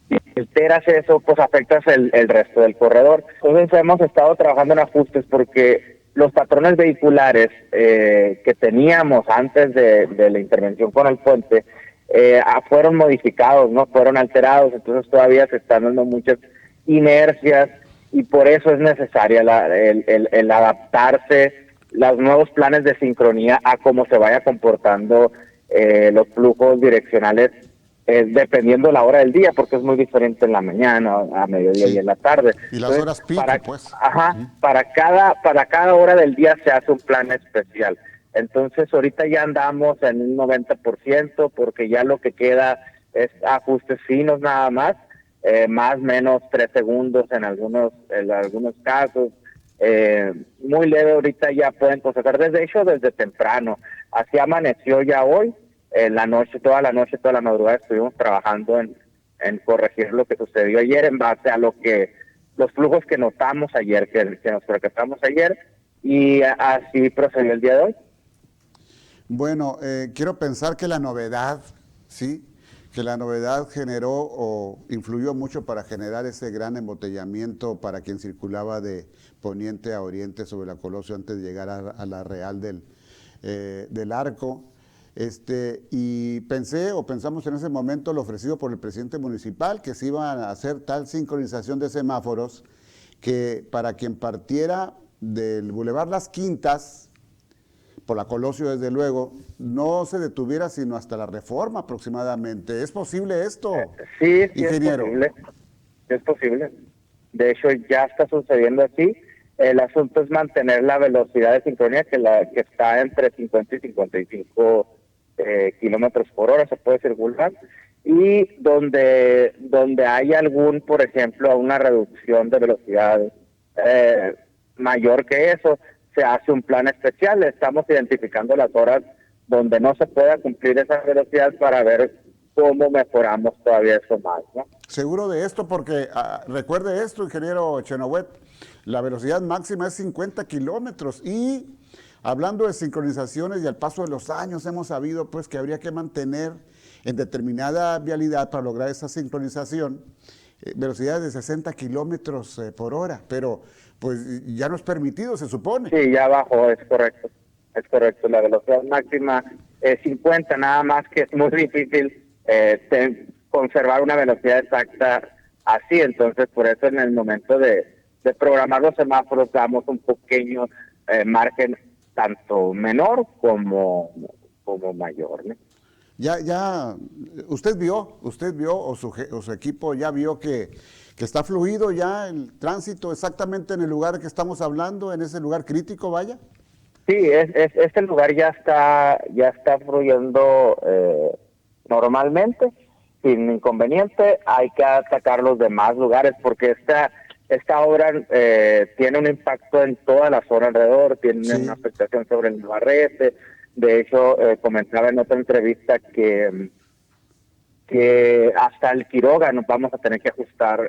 si alteras eso, pues afectas el resto del corredor. Entonces hemos estado trabajando en ajustes porque los patrones vehiculares que teníamos antes de la intervención con el puente fueron modificados, no fueron alterados, entonces todavía se están dando muchas inercias y por eso es necesaria el adaptarse, los nuevos planes de sincronía a cómo se vaya comportando los flujos direccionales dependiendo la hora del día, porque es muy diferente en la mañana, a mediodía y en la tarde. Y las horas pico, para cada hora del día se hace un plan especial. Entonces ahorita ya andamos en un 90%, porque ya lo que queda es ajustes finos nada más, más o menos 3 segundos en algunos casos. Muy leve ahorita ya pueden procesar, desde temprano. Así amaneció ya hoy. En la noche, toda la madrugada estuvimos trabajando en corregir lo que sucedió ayer en base a los flujos que notamos ayer, que nos percatamos ayer, y así procedió el día de hoy. Bueno, quiero pensar que la novedad, ¿sí? Que la novedad generó o influyó mucho para generar ese gran embotellamiento para quien circulaba de poniente a oriente sobre la Colosio antes de llegar a la Real del Arco. Y pensamos en ese momento lo ofrecido por el presidente municipal, que se iba a hacer tal sincronización de semáforos que para quien partiera del Boulevard Las Quintas, por la Colosio desde luego, no se detuviera sino hasta la Reforma aproximadamente. ¿Es posible esto, sí, ingeniero? Es posible. De hecho, ya está sucediendo así. El asunto es mantener la velocidad de sincronía que está entre 50 y 55 kilómetros por hora, se puede circular, y donde hay por ejemplo, una reducción de velocidad mayor que eso, se hace un plan especial. Estamos identificando las horas donde no se pueda cumplir esa velocidad para ver cómo mejoramos todavía eso más, ¿no? Seguro de esto, porque recuerde esto, ingeniero Chenoweth, la velocidad máxima es 50 kilómetros y hablando de sincronizaciones y al paso de los años hemos sabido pues que habría que mantener en determinada vialidad para lograr esa sincronización velocidades de 60 kilómetros por hora, pero pues ya no es permitido, se supone. Sí, ya bajó, es correcto, la velocidad máxima es 50, nada más que es muy difícil conservar una velocidad exacta así, entonces por eso en el momento de programar los semáforos damos un pequeño margen tanto menor como mayor, ¿no? Ya, usted vio, o su equipo ya vio que está fluido ya el tránsito exactamente en el lugar que estamos hablando, en ese lugar crítico, vaya. Sí, este lugar ya está fluyendo normalmente, sin inconveniente. Hay que atacar los demás lugares porque esta obra tiene un impacto en toda la zona alrededor, tiene una afectación sobre el Navarrete. De hecho, comentaba en otra entrevista que hasta el Quiroga nos vamos a tener que ajustar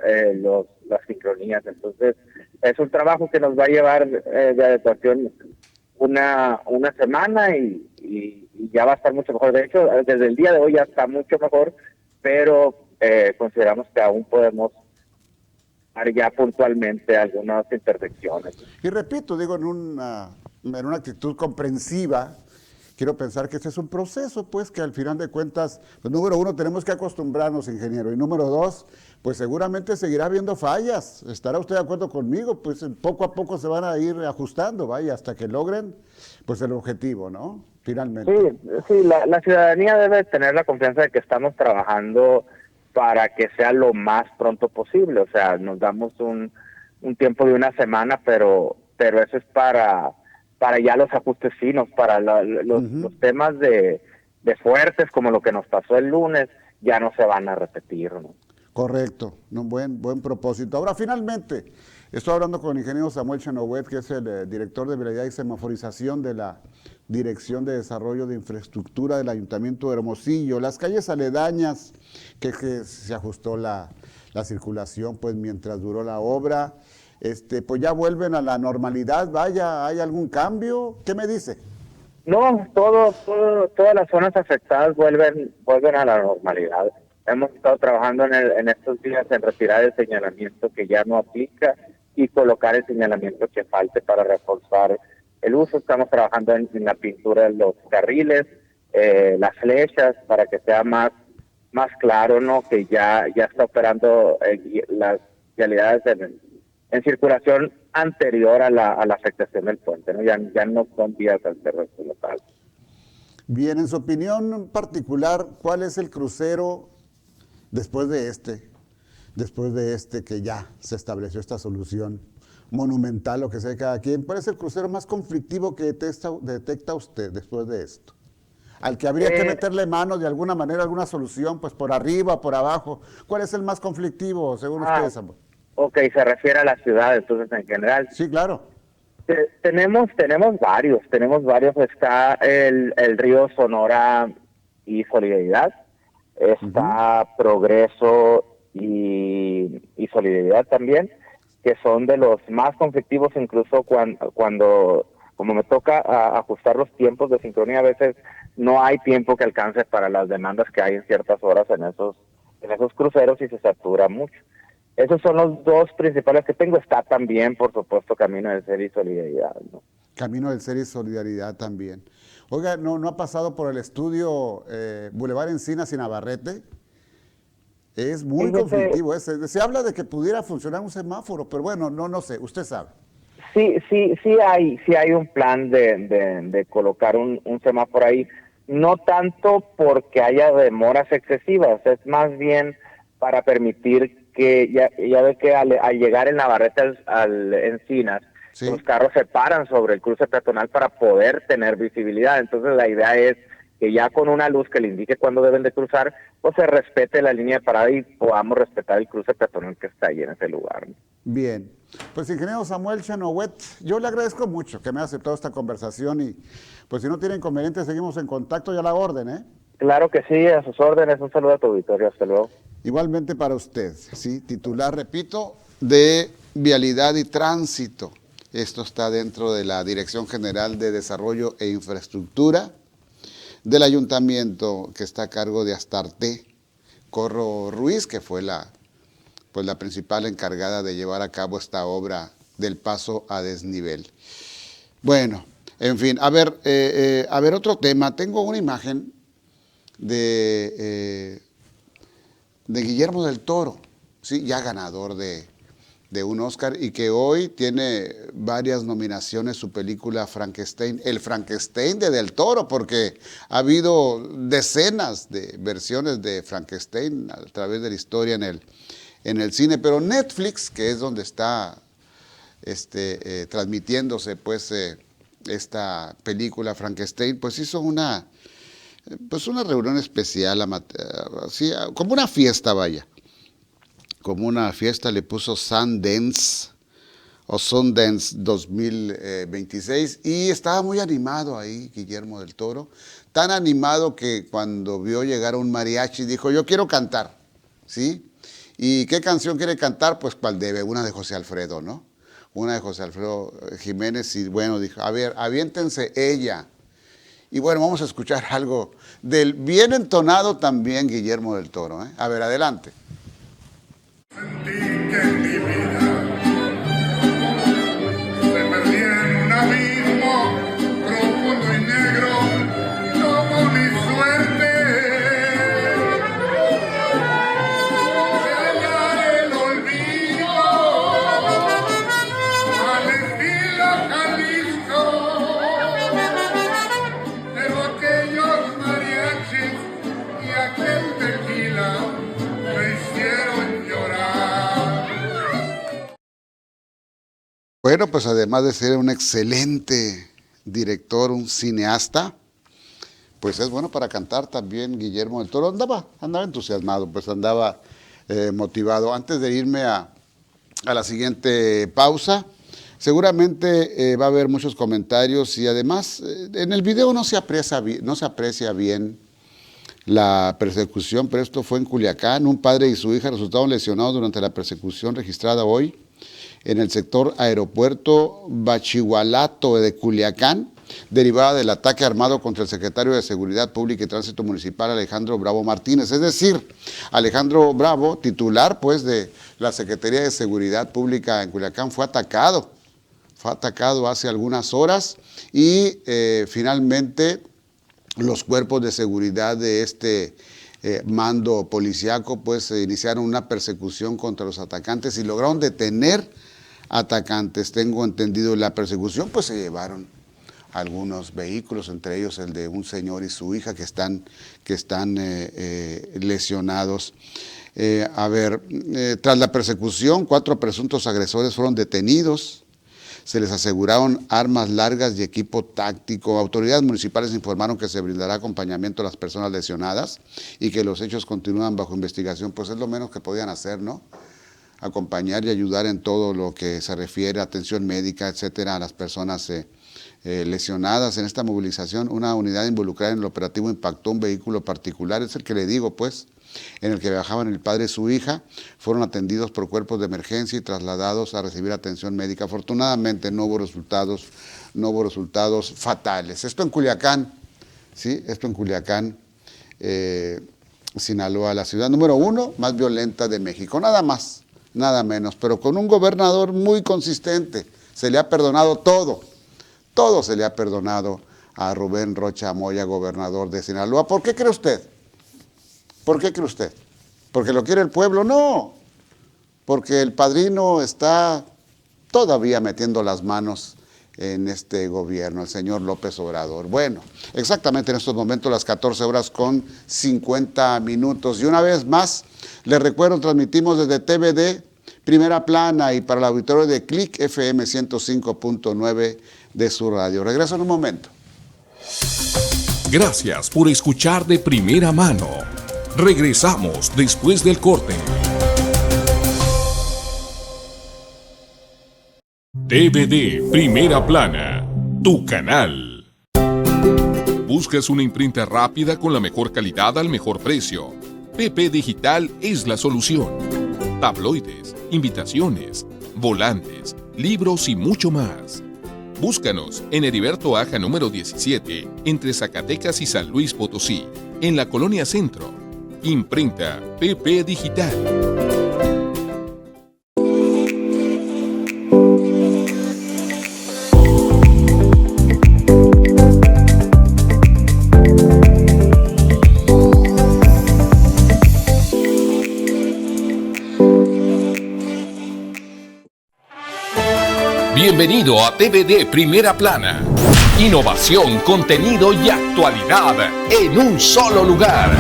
las sincronías. Entonces, es un trabajo que nos va a llevar de adecuación una semana y ya va a estar mucho mejor. De hecho, desde el día de hoy ya está mucho mejor, pero consideramos que aún podemos dar ya puntualmente algunas intersecciones. Y repito, digo, en una actitud comprensiva, quiero pensar que este es un proceso, pues, que al final de cuentas, pues, número uno, tenemos que acostumbrarnos, ingeniero, y número dos, pues seguramente seguirá habiendo fallas. ¿Estará usted de acuerdo conmigo? Pues poco a poco se van a ir ajustando, vaya, hasta que logren, pues, el objetivo, ¿no? Finalmente. Sí, la ciudadanía debe tener la confianza de que estamos trabajando para que sea lo más pronto posible. O sea, nos damos un tiempo de una semana, pero eso es para ya los ajustes finos, para los temas de fuertes, como lo que nos pasó el lunes, ya no se van a repetir, ¿no? Correcto, un buen propósito. Ahora, finalmente, estoy hablando con el ingeniero Samuel Chenoweth, que es el director de Vialidad y Semaforización de la Dirección de Desarrollo de Infraestructura del Ayuntamiento de Hermosillo. Las calles aledañas, que se ajustó la circulación, pues, mientras duró la obra, pues ya vuelven a la normalidad, vaya, ¿hay algún cambio? ¿Qué me dice? No, todas las zonas afectadas vuelven a la normalidad. Hemos estado trabajando en estos días en retirar el señalamiento que ya no aplica y colocar el señalamiento que falte para reforzar el uso. Estamos trabajando en la pintura de los carriles, las flechas, para que sea más claro, ¿no? Que ya está operando las vialidades en circulación anterior a la afectación del puente, ¿no? Ya no son vías alternativas locales. Bien, en su opinión particular, ¿cuál es el crucero después de este que ya se estableció esta solución monumental, o que sea cada quien? ¿Cuál es el crucero más conflictivo que detecta usted después de esto? Al que habría que meterle mano de alguna manera, alguna solución, pues por arriba, por abajo. ¿Cuál es el más conflictivo, según ustedes, Samuel? Ok, se refiere a la ciudad, entonces, en general. Sí, claro. Tenemos varios. Está el río Sonora y Solidaridad. Está Progreso y Solidaridad también, que son de los más conflictivos, incluso cuando como me toca ajustar los tiempos de sincronía, a veces no hay tiempo que alcance para las demandas que hay en ciertas horas en esos cruceros y se satura mucho. Esos son los dos principales que tengo. Está también, por supuesto, Camino del Ser y Solidaridad, ¿no? Camino del Ser y Solidaridad también. Oiga, ¿no ha pasado por el estudio Boulevard Encinas y Navarrete? Es muy conflictivo ese. Se habla de que pudiera funcionar un semáforo, pero bueno, no sé, usted sabe. Sí hay un plan de colocar un semáforo ahí. No tanto porque haya demoras excesivas, es más bien para permitir que ya ve que al llegar el Navarrete al Encinas, sí, los carros se paran sobre el cruce peatonal para poder tener visibilidad. Entonces la idea es que ya con una luz que le indique cuándo deben de cruzar, pues se respete la línea de parada y podamos respetar el cruce peatonal que está ahí en ese lugar, ¿no? Bien, pues ingeniero Samuel Chenoweth, yo le agradezco mucho que me haya aceptado esta conversación y pues si no tiene inconveniente seguimos en contacto y a la orden, ¿eh? Claro que sí, a sus órdenes. Un saludo a tu auditorio, hasta luego. Igualmente para usted, sí, titular, repito, de Vialidad y Tránsito. Esto está dentro de la Dirección General de Desarrollo e Infraestructura del Ayuntamiento, que está a cargo de Astarte Corro Ruiz, que fue la pues la principal encargada de llevar a cabo esta obra del paso a desnivel. Bueno, en fin, a ver otro tema. Tengo una imagen de Guillermo del Toro, ¿sí? Ya ganador de un Oscar y que hoy tiene varias nominaciones su película Frankenstein, el Frankenstein de Del Toro, porque ha habido decenas de versiones de Frankenstein a través de la historia en el cine, pero Netflix, que es donde está transmitiéndose pues esta película Frankenstein, pues hizo una reunión especial, así, como una fiesta, vaya. Como una fiesta, le puso Sundance 2026 y estaba muy animado ahí Guillermo del Toro, tan animado que cuando vio llegar a un mariachi dijo, yo quiero cantar, ¿sí? ¿Y qué canción quiere cantar? Pues cuál debe, una de José Alfredo, ¿no? Una de José Alfredo Jiménez y bueno, dijo, a ver, aviéntense ella. Y bueno, vamos a escuchar algo del bien entonado también Guillermo del Toro, ¿eh? A ver, adelante. Sentí que en mi vida se perdía en un abismo profundo y negro como mi suerte. Hallar el olvido al estilo Jalisco, pero aquellos mariachis y aquel tequila me hicieron llorar. Bueno, pues además de ser un excelente director, un cineasta, pues es bueno para cantar también Guillermo del Toro. Andaba entusiasmado, pues andaba motivado. Antes de irme a la siguiente pausa, seguramente va a haber muchos comentarios y además en el video no se aprecia bien la persecución, pero esto fue en Culiacán. Un padre y su hija resultaron lesionados durante la persecución registrada hoy en el sector aeropuerto Bachihualato de Culiacán, derivada del ataque armado contra el secretario de Seguridad Pública y Tránsito Municipal, Alejandro Bravo Martínez. Es decir, Alejandro Bravo, titular pues de la Secretaría de Seguridad Pública en Culiacán, fue atacado hace algunas horas y finalmente los cuerpos de seguridad de este mando policiaco pues iniciaron una persecución contra los atacantes y lograron detener atacantes. Tengo entendido, la persecución pues se llevaron algunos vehículos, entre ellos el de un señor y su hija que están lesionados. Tras la persecución, 4 presuntos agresores fueron detenidos. Se les aseguraron armas largas y equipo táctico. Autoridades municipales informaron que se brindará acompañamiento a las personas lesionadas y que los hechos continúan bajo investigación. Pues es lo menos que podían hacer, ¿no? Acompañar y ayudar en todo lo que se refiere a atención médica, etcétera, a las personas lesionadas. En esta movilización, una unidad involucrada en el operativo impactó un vehículo particular, es el que le digo, pues, en el que viajaban el padre y su hija. Fueron atendidos por cuerpos de emergencia y trasladados a recibir atención médica. Afortunadamente no hubo resultados fatales. Esto en Culiacán, ¿sí? Esto en Culiacán, Sinaloa, la ciudad número 1 más violenta de México. Nada más, nada menos, pero con un gobernador muy consistente. Se le ha perdonado todo se le ha perdonado a Rubén Rocha Moya, gobernador de Sinaloa. ¿Por qué cree usted? ¿Por qué cree usted? ¿Porque lo quiere el pueblo? No, porque el padrino está todavía metiendo las manos en este gobierno, el señor López Obrador. Bueno, exactamente en estos momentos las 14:50. Y una vez más, les recuerdo, transmitimos desde TVD Primera Plana y para el auditorio de Click FM 105.9 de su radio. Regreso en un momento. Gracias por escuchar de primera mano. Regresamos después del corte. TVD Primera Plana, tu canal. ¿Buscas una imprenta rápida con la mejor calidad al mejor precio? PP Digital es la solución. Tabloides, invitaciones, volantes, libros y mucho más. Búscanos en Heriberto Aja número 17, entre Zacatecas y San Luis Potosí, en la Colonia Centro. Imprenta PP Digital. Bienvenido a TVD Primera Plana. Innovación, contenido y actualidad en un solo lugar.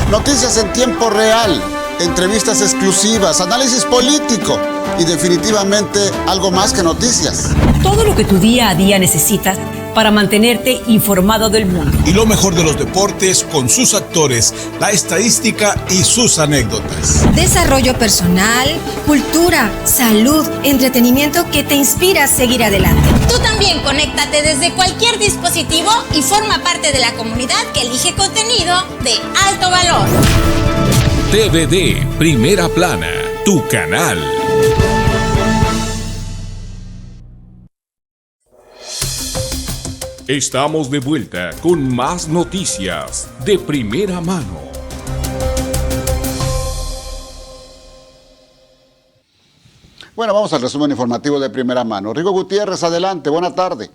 Noticias en tiempo real, entrevistas exclusivas, análisis político y definitivamente algo más que noticias. Todo lo que tu día a día necesitas para mantenerte informado del mundo. Y lo mejor de los deportes con sus actores, la estadística y sus anécdotas. Desarrollo personal, cultura, salud, entretenimiento que te inspira a seguir adelante. Tú también conéctate desde cualquier dispositivo y forma parte de la comunidad que elige contenido de alto valor. TVD Primera Plana, tu canal. Estamos de vuelta con más noticias de primera mano. Bueno, vamos al resumen informativo de primera mano. Rigo Gutiérrez, adelante, buena tarde.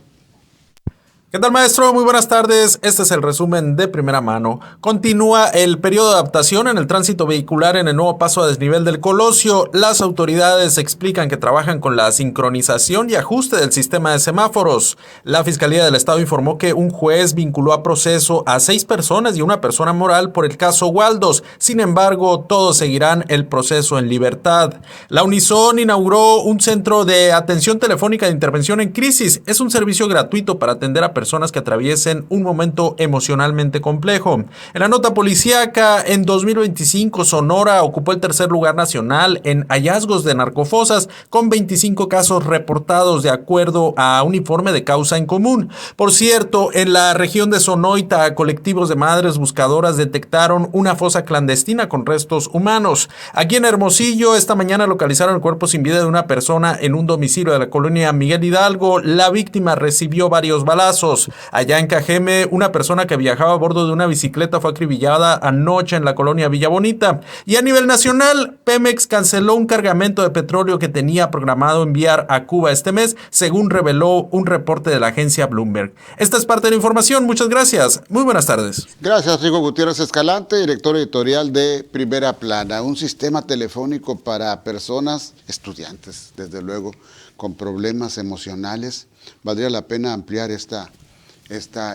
¿Qué tal, maestro? Muy buenas tardes. Este es el resumen de primera mano. Continúa el periodo de adaptación en el tránsito vehicular en el nuevo paso a desnivel del Colosio. Las autoridades explican que trabajan con la sincronización y ajuste del sistema de semáforos. La Fiscalía del Estado informó que un juez vinculó a proceso a 6 personas y una persona moral por el caso Waldos. Sin embargo, todos seguirán el proceso en libertad. La Unison inauguró un centro de atención telefónica de intervención en crisis. Es un servicio gratuito para atender a personas que atraviesen un momento emocionalmente complejo. En la nota policíaca, en 2025 Sonora ocupó el tercer lugar nacional en hallazgos de narcofosas con 25 casos reportados de acuerdo a un informe de causa en común. Por cierto, en la región de Sonoita, colectivos de madres buscadoras detectaron una fosa clandestina con restos humanos. Aquí en Hermosillo, esta mañana localizaron el cuerpo sin vida de una persona en un domicilio de la colonia Miguel Hidalgo. La víctima recibió varios balazos. Allá en Cajeme, una persona que viajaba a bordo de una bicicleta fue acribillada anoche en la colonia Villa Bonita. Y a nivel nacional, Pemex canceló un cargamento de petróleo que tenía programado enviar a Cuba este mes, según reveló un reporte de la agencia Bloomberg. Esta es parte de la información. Muchas gracias. Muy buenas tardes. Gracias, Rigo Gutiérrez Escalante, director editorial de Primera Plana. Un sistema telefónico para personas, estudiantes, desde luego, con problemas emocionales. Valdría la pena ampliar esta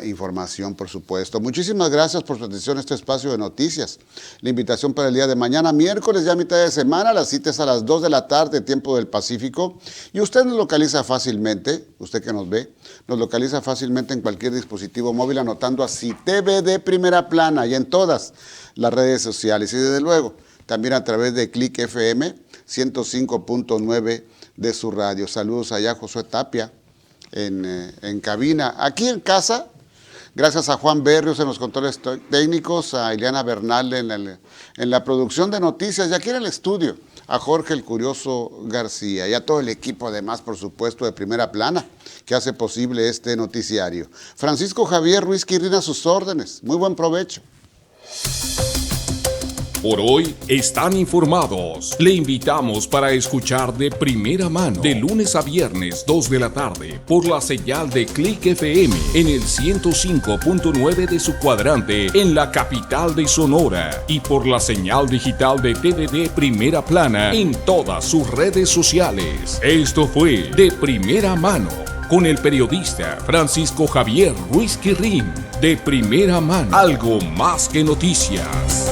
información, por supuesto. Muchísimas gracias por su atención a este espacio de noticias. La invitación para el día de mañana, miércoles, ya mitad de semana, las citas a las 2 de la tarde, tiempo del Pacífico. Y usted nos localiza fácilmente, usted que nos ve, nos localiza fácilmente en cualquier dispositivo móvil, anotando así TVD Primera Plana y en todas las redes sociales. Y desde luego, también a través de Click FM 105.9 de su radio. Saludos allá, Josué Tapia. En cabina. Aquí en casa, gracias a Juan Berrios en los controles técnicos, a Ileana Bernal en la producción de noticias y aquí en el estudio, a Jorge el Curioso García y a todo el equipo además, por supuesto, de Primera Plana, que hace posible este noticiario. Francisco Javier Ruiz Quirrín a sus órdenes. Muy buen provecho. Por hoy están informados. Le invitamos para escuchar de primera mano de lunes a viernes 2 de la tarde por la señal de Click FM en el 105.9 de su cuadrante en la capital de Sonora y por la señal digital de TVD Primera Plana en todas sus redes sociales. Esto fue De Primera Mano con el periodista Francisco Javier Ruiz Quirrín. De Primera Mano, algo más que noticias.